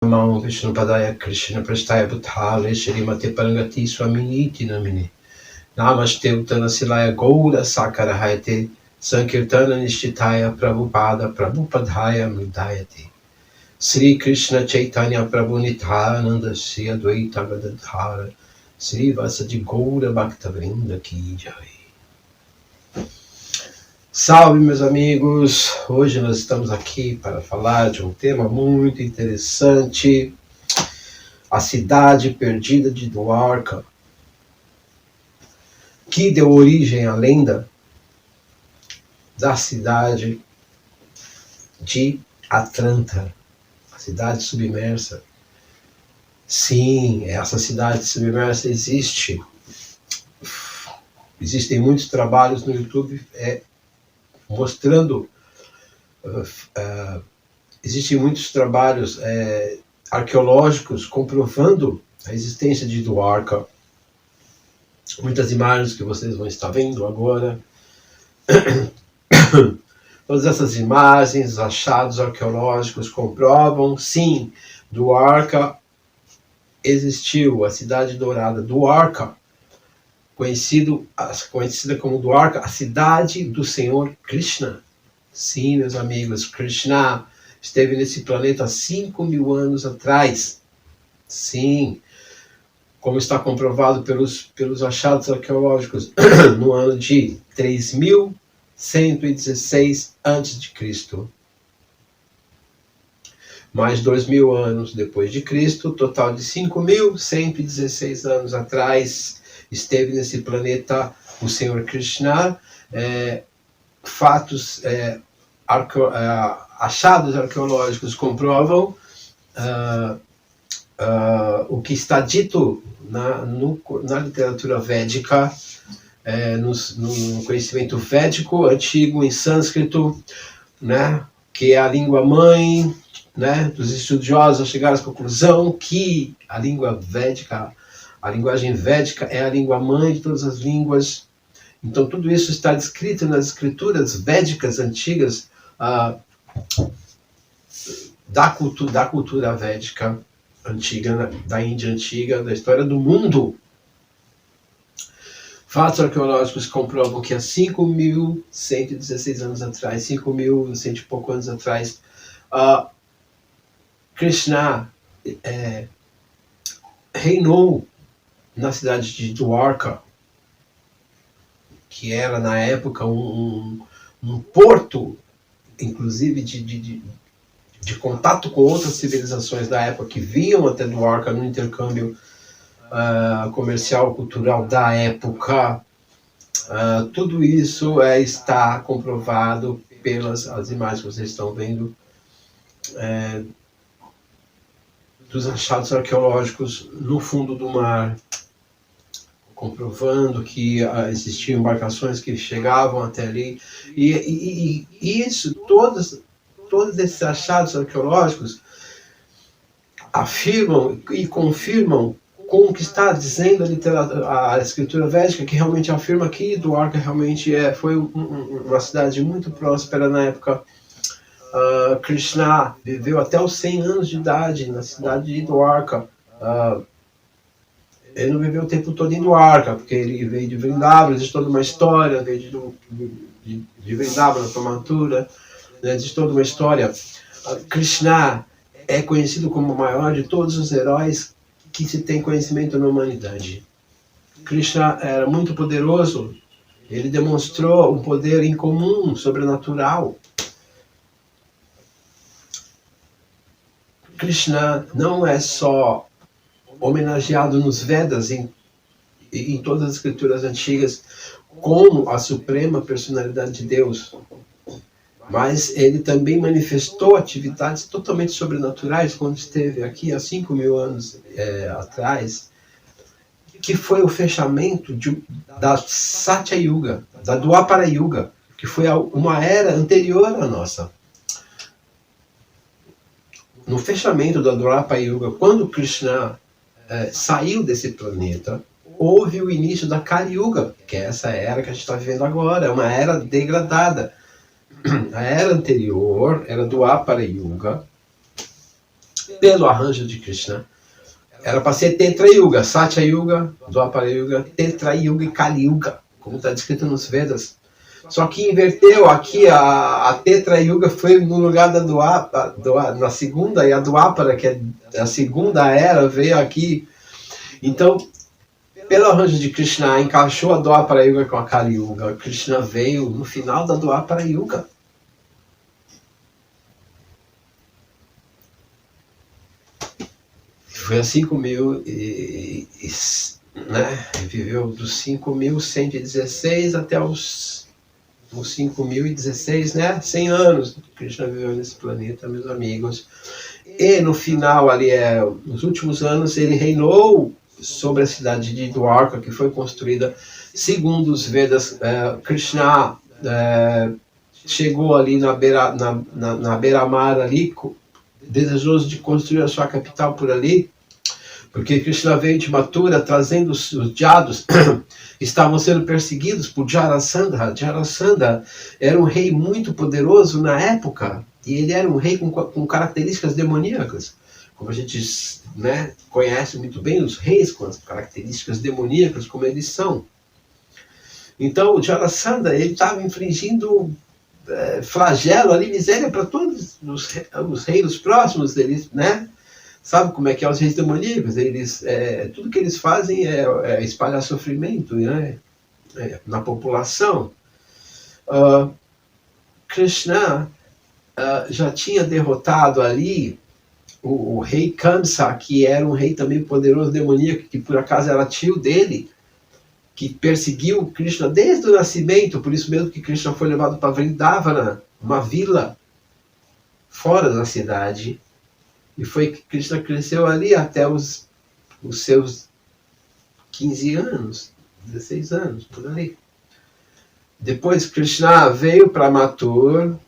Namo Vishnupadaya Krishna Prasthaya Bhutale Shrimate Parangati Swaminiti Namine Namaste Uttana Silaya Goura Sakarahayate Sankirtana Nishtitaya Prabhupada Prabhupadaya Mridayate Sri Krishna Chaitanya Prabhu Nityananda Sri Advaita Gadadhara Sri Vasadi Goura Bhaktavrinda Ki Jai. Salve, meus amigos! Hoje nós estamos aqui para falar de um tema muito interessante, a cidade perdida de Dwarka, que deu origem à lenda da cidade de Atlanta, a cidade submersa. Sim, essa cidade submersa existe. Existem muitos trabalhos no YouTube mostrando, existem muitos trabalhos arqueológicos comprovando a existência de Dwarka. Muitas imagens que vocês vão estar vendo agora. Todas essas imagens, achados arqueológicos comprovam, sim, Dwarka existiu, a cidade dourada, Dwarka, conhecida como Dwarka, a cidade do Senhor Krishna. Sim, meus amigos, Krishna esteve nesse planeta há 5.000 anos atrás. Sim, como está comprovado pelos achados arqueológicos, no ano de 3.116 a.C. Mais 2.000 anos depois de Cristo, total de 5.116 anos atrás, esteve nesse planeta o Senhor Krishna. Achados arqueológicos comprovam o que está dito na literatura védica, no conhecimento védico antigo em sânscrito, né, que é a língua mãe, né, dos estudiosos chegaram à conclusão que a língua védica, a linguagem védica é a língua mãe de todas as línguas. Então tudo isso está descrito nas escrituras védicas antigas, da cultura védica antiga, da Índia antiga, da história do mundo. Fatos arqueológicos comprovam que há 5.116 anos atrás, 5.100 e poucos anos atrás, Krishna reinou na cidade de Dwarka, que era na época um porto, inclusive de contato com outras civilizações da época que vinham até Dwarka no intercâmbio comercial, cultural da época. Tudo isso está comprovado pelas as imagens que vocês estão vendo, dos achados arqueológicos no fundo do mar, comprovando que existiam embarcações que chegavam até ali. E isso, todos esses achados arqueológicos afirmam e confirmam com o que está dizendo a escritura védica, que realmente afirma que Dwarka realmente foi uma cidade muito próspera na época. Krishna viveu até os 100 anos de idade na cidade de Dwarka. Ele não viveu o tempo todo em Dwarka, porque ele veio de Vrindavan, existe toda uma história, veio de Vrindavan, na formatura, né, existe toda uma história. Krishna é conhecido como o maior de todos os heróis que se tem conhecimento na humanidade. Krishna era muito poderoso, ele demonstrou um poder incomum, sobrenatural. Krishna não é só homenageado nos Vedas e em todas as escrituras antigas como a suprema personalidade de Deus, mas ele também manifestou atividades totalmente sobrenaturais quando esteve aqui há 5.000 anos atrás, que foi o fechamento da Satya Yuga, da Dwapara Yuga, que foi uma era anterior à nossa. No fechamento da Dwapara Yuga, quando Krishna saiu desse planeta, houve o início da Kali Yuga, que é essa era que a gente está vivendo agora, é uma era degradada. A era anterior era Dwapara Yuga, pelo arranjo de Krishna. Era para ser Tetra Yuga, Satya Yuga, Dwapara Yuga, Tetra Yuga e Kali Yuga, como está descrito nos Vedas. Só que inverteu aqui, a Tetra Yuga foi no lugar da na segunda, e a Dwapara, que é a segunda era, veio aqui. Então, pelo arranjo de Krishna, encaixou a Dwapara Yuga com a Kali Yuga. Krishna veio no final da Dwapara Yuga. Foi a 5.000 né? Viveu dos 5.116 até os 5.016, né? 100 anos que Krishna viveu nesse planeta, meus amigos. E no final, ali, nos últimos anos, ele reinou sobre a cidade de Dwarka, que foi construída segundo os Vedas. Krishna chegou ali na beira-mar, ali, desejoso de construir a sua capital por ali, porque Krishna veio de Mathura trazendo os jados estavam sendo perseguidos por Jarasandha. Jarasandha era um rei muito poderoso na época, e ele era um rei com características demoníacas. Como a gente, né, conhece muito bem os reis com as características demoníacas, como eles são. Então, o Jarasandha, ele estava infligindo flagelo ali, miséria para todos os reinos próximos deles, né? Sabe como é que é os reis demoníacos? Eles, tudo que eles fazem é espalhar sofrimento, né? Na população. Krishna já tinha derrotado ali o rei Kamsa, que era um rei também poderoso demoníaco, que por acaso era tio dele, que perseguiu Krishna desde o nascimento. Por isso mesmo que Krishna foi levado para Vrindavana, uma vila fora da cidade. E foi que Krishna cresceu ali até os seus 15 anos, 16 anos, por ali. Depois Krishna veio para Mathura,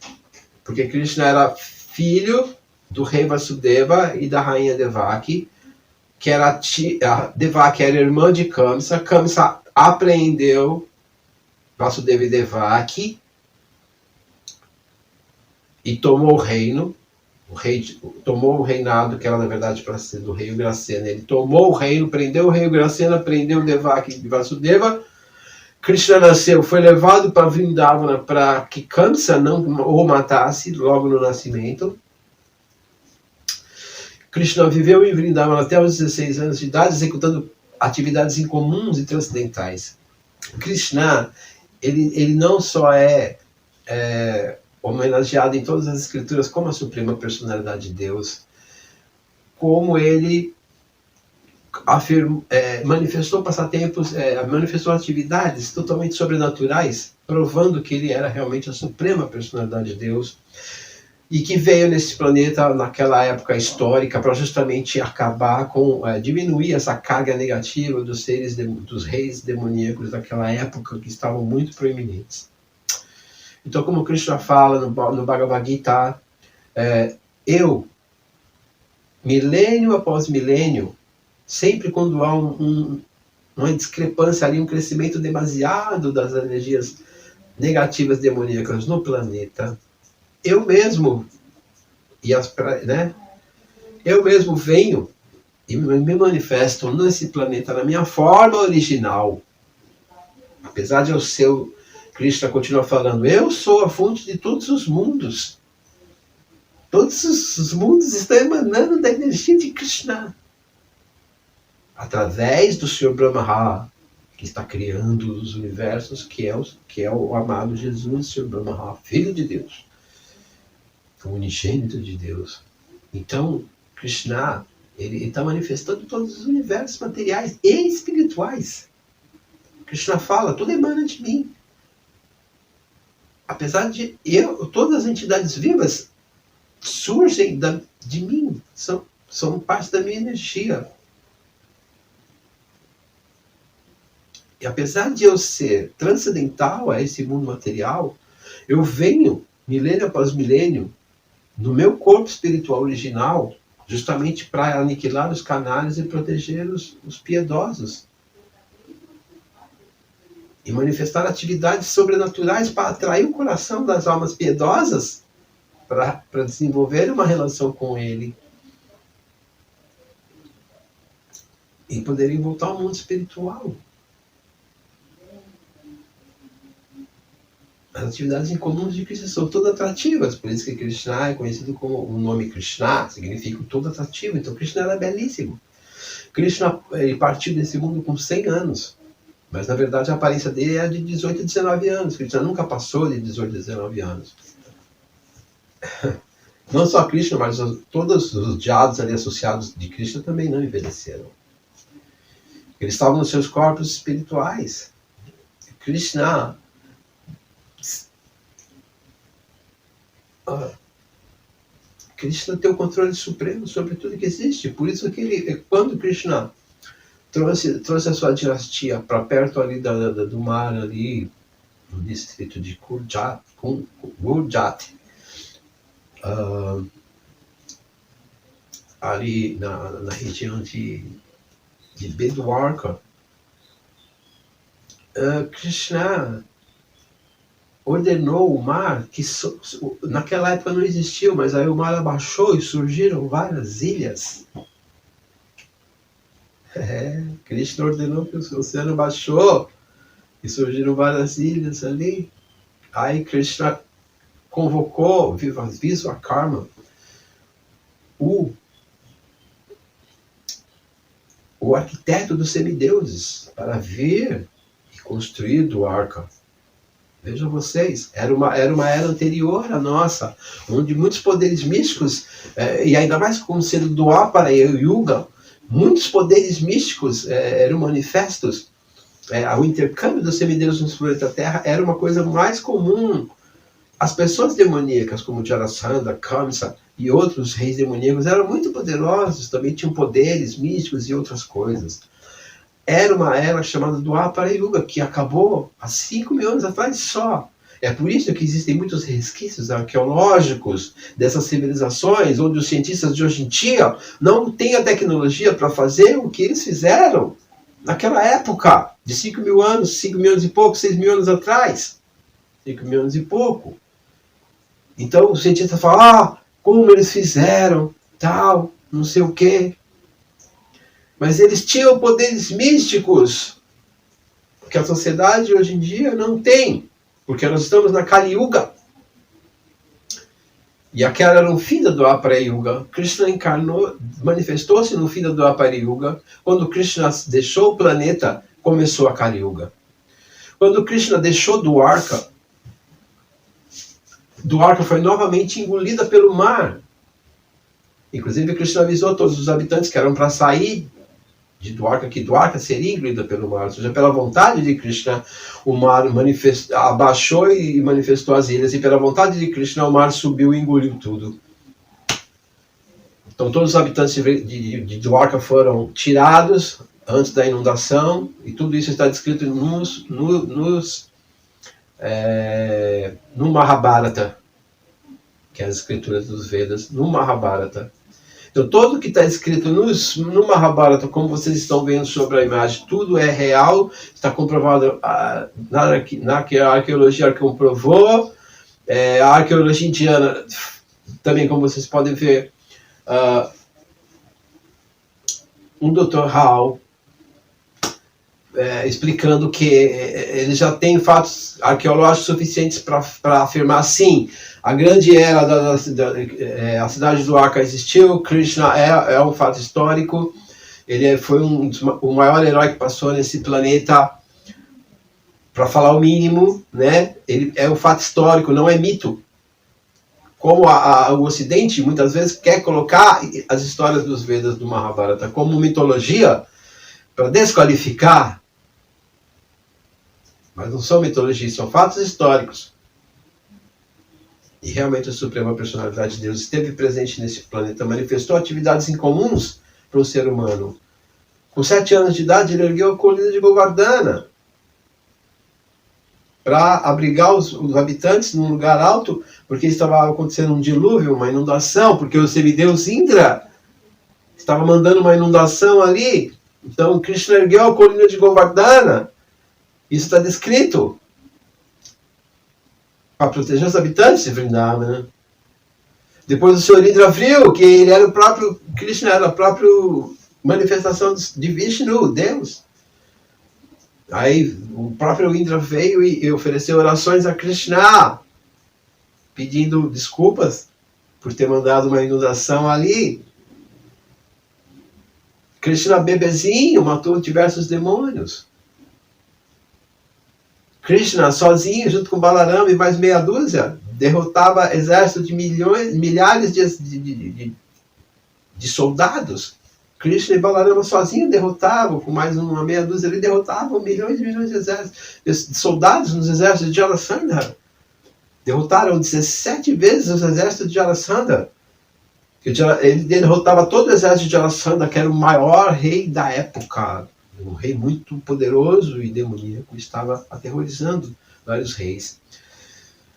porque Krishna era filho do rei Vasudeva e da rainha Devaki, que era a Devaki era irmã de Kamsa. Kamsa apreendeu Vasudeva e Devaki e tomou o reino. O rei tomou o reinado, que era na verdade para ser do rei Ugrasena. Ele tomou o reino, prendeu o rei Ugrasena, prendeu Devaki e Vasudeva. Krishna nasceu, foi levado para Vrindavana para que Kamsa não o matasse logo no nascimento. Krishna viveu em Vrindavana até os 16 anos de idade, executando atividades incomuns e transcendentais. Krishna, ele não só é homenageado em todas as escrituras como a suprema personalidade de Deus, como ele manifestou passatempos, manifestou atividades totalmente sobrenaturais, provando que ele era realmente a suprema personalidade de Deus, e que veio nesse planeta naquela época histórica para justamente acabar com, diminuir essa carga negativa dos reis demoníacos daquela época, que estavam muito proeminentes. Então, como Krishna fala no Bhagavad Gita, milênio após milênio, sempre quando há uma discrepância ali, um crescimento demasiado das energias negativas demoníacas no planeta, eu mesmo venho e me manifesto nesse planeta na minha forma original. Apesar de eu ser, Krishna continua falando, eu sou a fonte de todos os mundos. Todos os mundos estão emanando da energia de Krishna. Através do Senhor Brahma, que está criando os universos, que é o amado Jesus, Senhor Brahma, Filho de Deus, o unigênito de Deus. Então, Krishna, ele está manifestando todos os universos materiais e espirituais. Krishna fala, tudo emana de mim. Apesar de todas as entidades vivas surgem de mim, são parte da minha energia. E apesar de eu ser transcendental a esse mundo material, eu venho, milênio após milênio, no meu corpo espiritual original, justamente para aniquilar os canalhas e proteger os piedosos. E manifestar atividades sobrenaturais para atrair o coração das almas piedosas para desenvolver uma relação com ele. e poderem voltar ao mundo espiritual. As atividades incomuns de Krishna são todas atrativas, por isso que Krishna é conhecido como o nome Krishna, significa todo atrativo. Então Krishna era belíssimo. Krishna ele partiu desse mundo com 100 anos, mas na verdade a aparência dele é de 18 a 19 anos. Krishna nunca passou de 18 a 19 anos. Não só Krishna, mas todos os diados ali associados de Krishna também não envelheceram. Eles estavam nos seus corpos espirituais. Krishna Krishna tem o controle supremo sobre tudo que existe. Por isso que quando Krishna trouxe a sua dinastia para perto ali do mar, ali, no distrito de Gurjat, ali na região de Bedwarka, Krishna ordenou o mar, que naquela época não existiu, mas aí o mar abaixou e surgiram várias ilhas. Krishna ordenou que o oceano baixou e surgiram várias ilhas ali. Aí Krishna convocou Vishvakarma, o arquiteto dos semideuses, para vir e construir Dwarka. Vejam vocês, era uma era anterior à nossa, onde muitos poderes místicos, e ainda mais com o ser do Dwapara e o Yuga, muitos poderes místicos eram manifestos. O intercâmbio dos semideuses no planeta Terra era uma coisa mais comum. As pessoas demoníacas, como Jarasandha, Kamsa e outros reis demoníacos, eram muito poderosos, também tinham poderes místicos e outras coisas. Era uma era chamada Dwapara Yuga, que acabou há 5.000 anos atrás só. É por isso que existem muitos resquícios arqueológicos dessas civilizações, onde os cientistas de hoje em dia não têm a tecnologia para fazer o que eles fizeram naquela época, de 5.000 anos, 5.000 anos e pouco, 6.000 anos atrás. 5.000 anos e pouco. Então os cientistas falam, como eles fizeram, tal, não sei o quê. Mas eles tinham poderes místicos que a sociedade hoje em dia não tem, porque nós estamos na Kali Yuga. E aquela era o fim da Dwapara Yuga. Krishna encarnou, manifestou-se no fim da Dwapara Yuga. Quando Krishna deixou o planeta, começou a Kali Yuga. Quando Krishna deixou Dwarka, Dwarka foi novamente engolida pelo mar. Inclusive Krishna avisou todos os habitantes que eram para sair de Dwarka, que Dwarka seria engolida pelo mar, ou seja, pela vontade de Krishna, o mar abaixou e manifestou as ilhas, e pela vontade de Krishna, o mar subiu e engoliu tudo. Então todos os habitantes de Dwarka foram tirados antes da inundação, e tudo isso está descrito no Mahabharata, que é as escrituras dos Vedas, no Mahabharata. Então, tudo que está escrito no Mahabharata, como vocês estão vendo sobre a imagem, tudo é real, está comprovado, na arqueologia comprovou, a arqueologia indiana, também, como vocês podem ver, um Dr. Rao, explicando que ele já tem fatos arqueológicos suficientes para afirmar, sim, a grande era a cidade do Dwarka existiu, Krishna é um fato histórico, ele foi o maior herói que passou nesse planeta, para falar o mínimo, né? Ele é um fato histórico, não é mito. Como o Ocidente muitas vezes quer colocar as histórias dos Vedas do Mahabharata como mitologia, para desqualificar. Mas não são mitologias, são fatos históricos. E realmente a Suprema Personalidade de Deus esteve presente nesse planeta, manifestou atividades incomuns para o ser humano. Com 7 anos de idade, ele ergueu a colina de Govardhana para abrigar os habitantes num lugar alto, porque estava acontecendo um dilúvio, uma inundação, porque o semideus Indra estava mandando uma inundação ali. Então Krishna ergueu a colina de Govardhana. Isso está descrito para proteger os habitantes de Vrindavana. Depois o Senhor Indra viu que ele era o próprio Krishna, era o próprio manifestação de Vishnu, Deus. Aí o próprio Indra veio e ofereceu orações a Krishna, pedindo desculpas por ter mandado uma inundação ali. Krishna bebezinho matou diversos demônios. Krishna sozinho, junto com Balarama e mais meia dúzia, derrotava exército de milhares de soldados. Krishna e Balarama sozinho derrotavam, com mais uma meia dúzia, ele derrotavam milhões e milhões de soldados nos exércitos de Jarasandha. Derrotaram 17 vezes os exércitos de Jarasandha. Ele derrotava todo o exército de Jarasandha, que era o maior rei da época. Um rei muito poderoso e demoníaco, estava aterrorizando vários reis.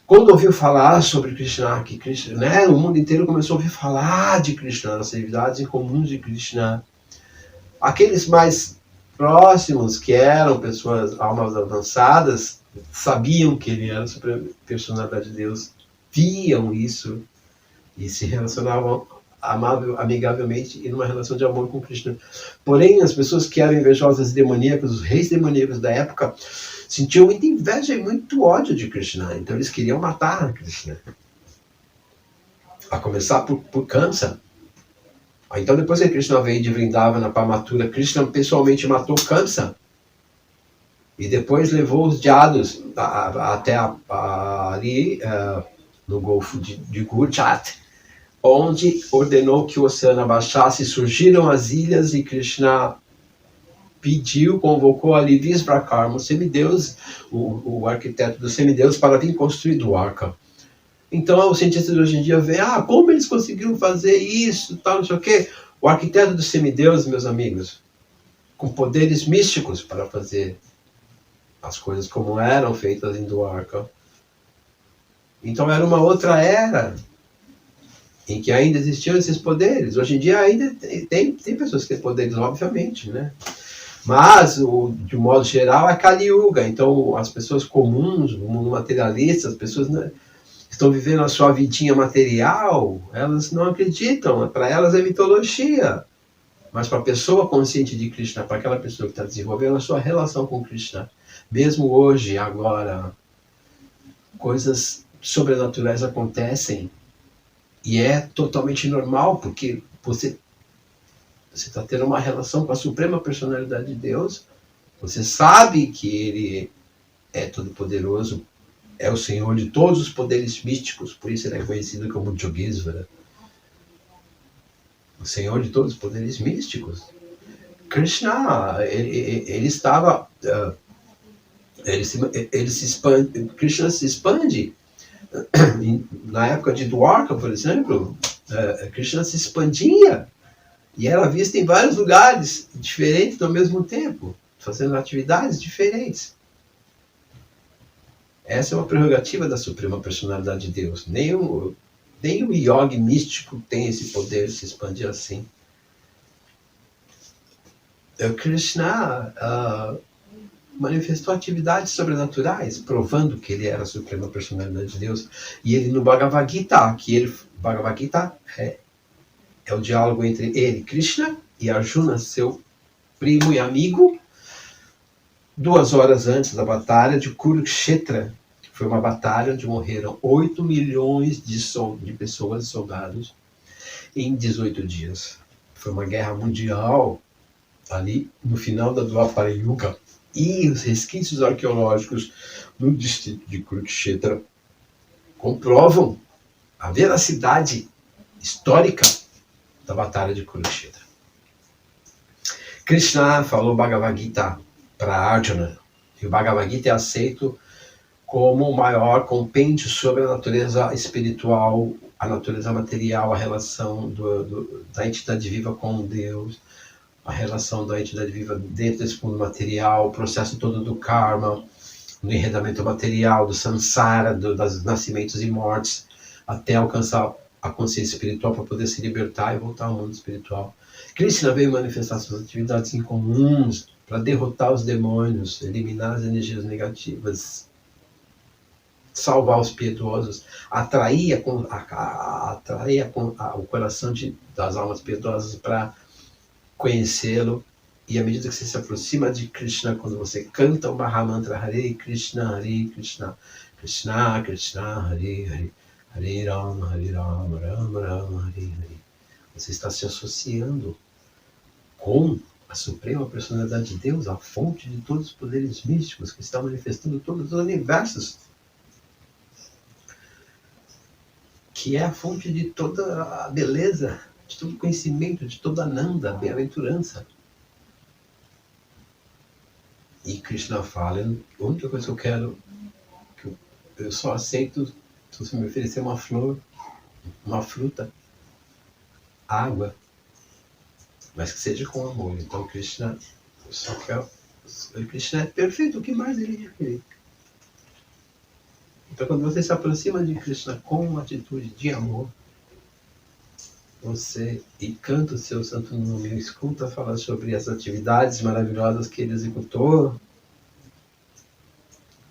Quando ouviu falar sobre Krishna, que Krishna, né, o mundo inteiro começou a ouvir falar de Krishna, das atividades incomuns de Krishna. Aqueles mais próximos, que eram pessoas, almas avançadas, sabiam que ele era a suprema personalidade de Deus, viam isso e se relacionavam amigavelmente e numa relação de amor com Krishna. Porém, as pessoas que eram invejosas e demoníacas, os reis demoníacos da época, sentiam muita inveja e muito ódio de Krishna. Então eles queriam matar Krishna. A começar por Kamsa. Então depois que Krishna veio de Vrindavana para Mathura, Krishna pessoalmente matou Kamsa. E depois levou os diados até ali no Golfo de Gurjat, onde ordenou que o oceano abaixasse, surgiram as ilhas e Krishna pediu, convocou ali Visvakarma, o semideus, o arquiteto dos semideus, para vir construir Dwarka. Então os cientistas de hoje em dia veem, como eles conseguiram fazer isso, tal, não sei o quê. O arquiteto dos semideuses, meus amigos, com poderes místicos para fazer as coisas como eram feitas em Dwarka. Então era uma outra era em que ainda existiam esses poderes. Hoje em dia ainda tem pessoas que têm poderes, obviamente, né? Mas, de um modo geral, é Kali Yuga. Então, as pessoas comuns, o mundo materialista, as pessoas, né, que estão vivendo a sua vidinha material, elas não acreditam. Para elas é mitologia. Mas para a pessoa consciente de Krishna, para aquela pessoa que está desenvolvendo a sua relação com Krishna, mesmo hoje, agora, coisas sobrenaturais acontecem. E é totalmente normal, porque você está tendo uma relação com a suprema personalidade de Deus, você sabe que ele é todo-poderoso, é o Senhor de todos os poderes místicos, por isso ele é conhecido como Yogisvara. O Senhor de todos os poderes místicos. Krishna, ele estava... Krishna se expande. Na época de Dwarka, por exemplo, Krishna se expandia e era visto em vários lugares diferentes ao mesmo tempo, fazendo atividades diferentes. Essa é uma prerrogativa da Suprema Personalidade de Deus. Nem o yogi místico tem esse poder de se expandir assim. Krishna manifestou atividades sobrenaturais, provando que ele era a Suprema Personalidade de Deus. E ele no Bhagavad Gita, Bhagavad Gita é o diálogo entre ele, Krishna, e Arjuna, seu primo e amigo, 2 horas antes da batalha de Kurukshetra. Foi uma batalha onde morreram 8 milhões de pessoas e soldados em 18 dias. Foi uma guerra mundial ali no final da Dwapara Yuga. E os resquícios arqueológicos no distrito de Kurukshetra comprovam a veracidade histórica da batalha de Kurukshetra. Krishna falou Bhagavad Gita para Arjuna, e o Bhagavad Gita é aceito como o maior compêndio sobre a natureza espiritual, a natureza material, a relação da entidade viva com Deus, a relação da entidade viva dentro desse mundo material, o processo todo do karma, do enredamento material, do samsara, dos nascimentos e mortes, até alcançar a consciência espiritual para poder se libertar e voltar ao mundo espiritual. Krishna veio manifestar suas atividades incomuns para derrotar os demônios, eliminar as energias negativas, salvar os piedosos, atrair o coração das almas piedosas para conhecê-lo. E à medida que você se aproxima de Krishna, quando você canta o Mahamantra Hare Krishna, Krishna Krishna, Hare Hare, Hare Rama, Rama Rama, Hare Hare, você está se associando com a Suprema Personalidade de Deus, a fonte de todos os poderes místicos que está manifestando todos os universos, que é a fonte de toda a beleza, de todo o conhecimento, de toda a Nanda, a bem-aventurança. E Krishna fala, a única coisa que eu quero, que eu só aceito se você me oferecer uma flor, uma fruta, água, mas que seja com amor. Então Krishna só quer, Krishna é perfeito, o que mais ele ia querer? Então quando você se aproxima de Krishna com uma atitude de amor, você e canta o seu santo nome, escuta falar sobre as atividades maravilhosas que ele executou,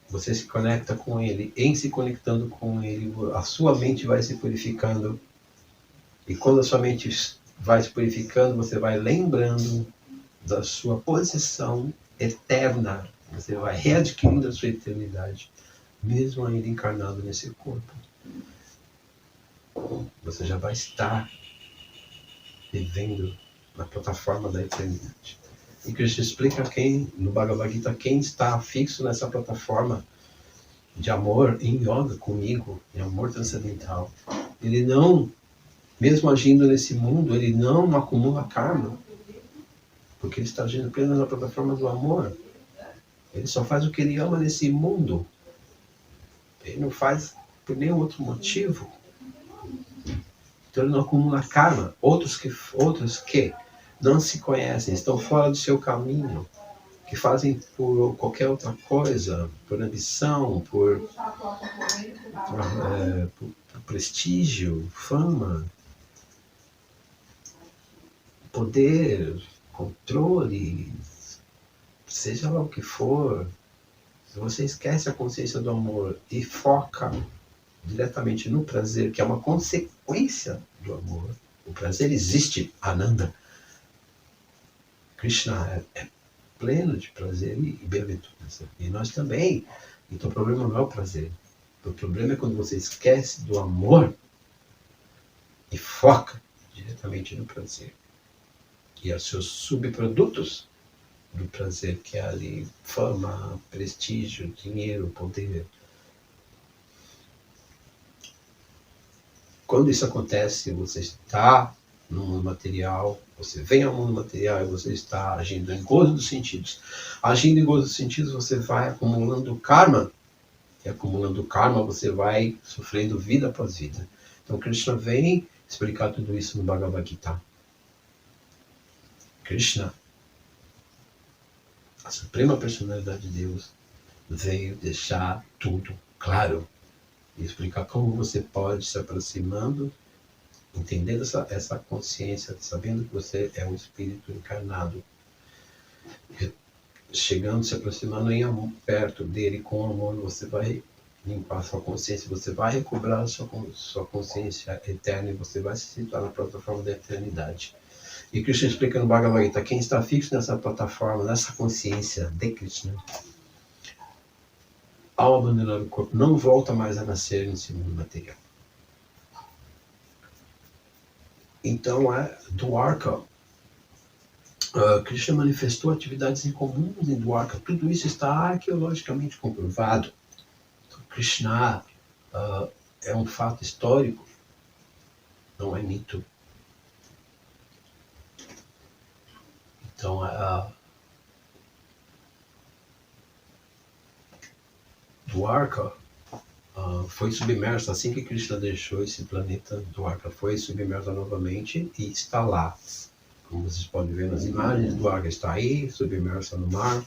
você se conecta com ele. Em se conectando com ele, a sua mente vai se purificando, e quando a sua mente vai se purificando, você vai lembrando da sua posição eterna, você vai readquirindo a sua eternidade, mesmo ainda encarnado nesse corpo. Você já vai estar vivendo na plataforma da eternidade. E Krishna explica no Bhagavad Gita, quem está fixo nessa plataforma de amor em yoga comigo, em amor transcendental, ele não, mesmo agindo nesse mundo, ele não acumula karma, porque ele está agindo apenas na plataforma do amor. Ele só faz o que ele ama nesse mundo. Ele não faz por nenhum outro motivo. Então ele não acumula karma. Outros que não se conhecem, estão fora do seu caminho, que fazem por qualquer outra coisa, por ambição, por prestígio, fama, poder, controle, seja lá o que for. Se você esquece a consciência do amor e foca diretamente no prazer, que é uma consequência do amor, o prazer existe, Ananda. Krishna é pleno de prazer e bem-aventurança. E nós também. Então o problema não é o prazer. O problema é quando você esquece do amor e foca diretamente no prazer. E aos seus subprodutos do prazer, que é ali fama, prestígio, dinheiro, poder. Quando isso acontece, você está no mundo material, você vem ao mundo material e você está agindo em gozo dos sentidos. Agindo em gozo dos sentidos, você vai acumulando karma, e acumulando karma você vai sofrendo vida após vida. Então Krishna vem explicar tudo isso no Bhagavad Gita. Krishna, a Suprema Personalidade de Deus, veio deixar tudo claro e explicar como você pode se aproximando, entendendo essa consciência, sabendo que você é um espírito encarnado, chegando, se aproximando em amor, perto dele com amor, você vai limpar sua consciência, você vai recobrar sua consciência eterna e você vai se situar na plataforma da eternidade. E Krishna explica no Bhagavad Gita, quem está fixo nessa plataforma, nessa consciência de Krishna, ao abandonar o corpo, não volta mais a nascer nesse mundo material. Então, Dwarka, Krishna manifestou atividades incomuns em Dwarka. Tudo isso está arqueologicamente comprovado. Então, Krishna é um fato histórico, não é mito. Então, Dwarka foi submersa, assim que Krishna deixou esse planeta, Dwarka foi submersa novamente e está lá. Como vocês podem ver nas imagens, Dwarka está aí, submersa no mar.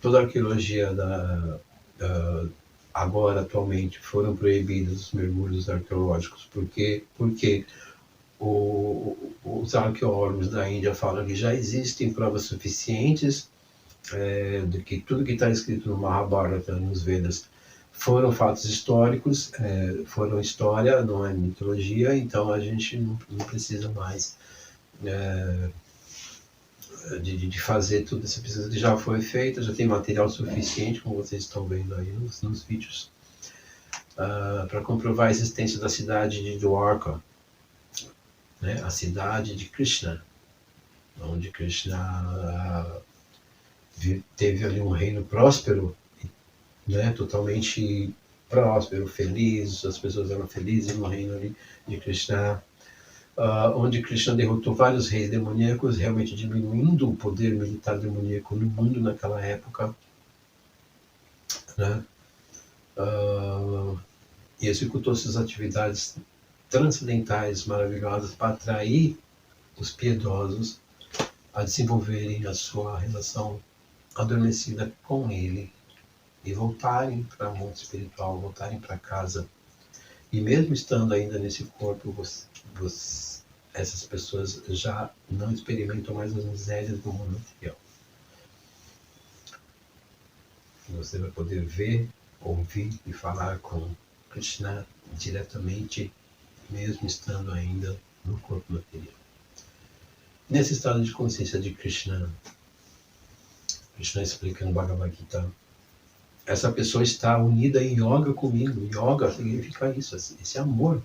Toda a arqueologia agora, atualmente, foram proibidos os mergulhos arqueológicos. Porque os arqueólogos da Índia falam que já existem provas suficientes de que tudo que está escrito no Mahabharata, nos Vedas, foram fatos históricos, foram história, não é mitologia, então a gente não precisa mais de fazer tudo essa pesquisa que já foi feita, já tem material suficiente, como vocês estão vendo aí nos vídeos, para comprovar a existência da cidade de Dwarka, né, a cidade de Krishna, onde Krishna teve ali um reino próspero, né, totalmente próspero, feliz, as pessoas eram felizes no reino ali de Krishna, onde Krishna derrotou vários reis demoníacos, realmente diminuindo o poder militar demoníaco no mundo naquela época, né? E executou suas atividades transcendentais, maravilhosas, para atrair os piedosos a desenvolverem a sua relação adormecida com ele e voltarem para o mundo espiritual, voltarem para casa. E mesmo estando ainda nesse corpo, essas pessoas já não experimentam mais as misérias do mundo material. Você vai poder ver, ouvir e falar com Krishna diretamente, mesmo estando ainda no corpo material. Nesse estado de consciência de Krishna, Krishna explica no Bhagavad Gita, essa pessoa está unida em yoga comigo. Yoga significa isso, esse amor.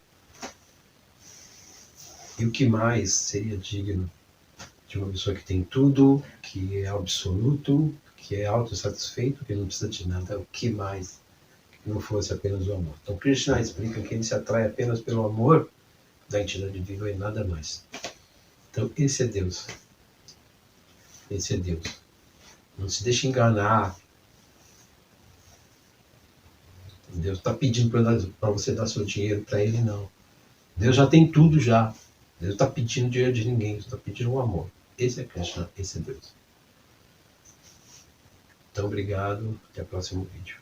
E o que mais seria digno de uma pessoa que tem tudo, que é absoluto, que é autossatisfeito, que não precisa de nada, o que mais que não fosse apenas o amor. Então Krishna explica que ele se atrai apenas pelo amor da entidade viva e nada mais. Então esse é Deus. Esse é Deus. Não se deixe enganar. Deus está pedindo para você dar seu dinheiro para ele, não. Deus já tem tudo já. Deus está pedindo dinheiro de ninguém, Deus está pedindo o amor. Esse é Krishna, esse é Deus. Então, obrigado. Até o próximo vídeo.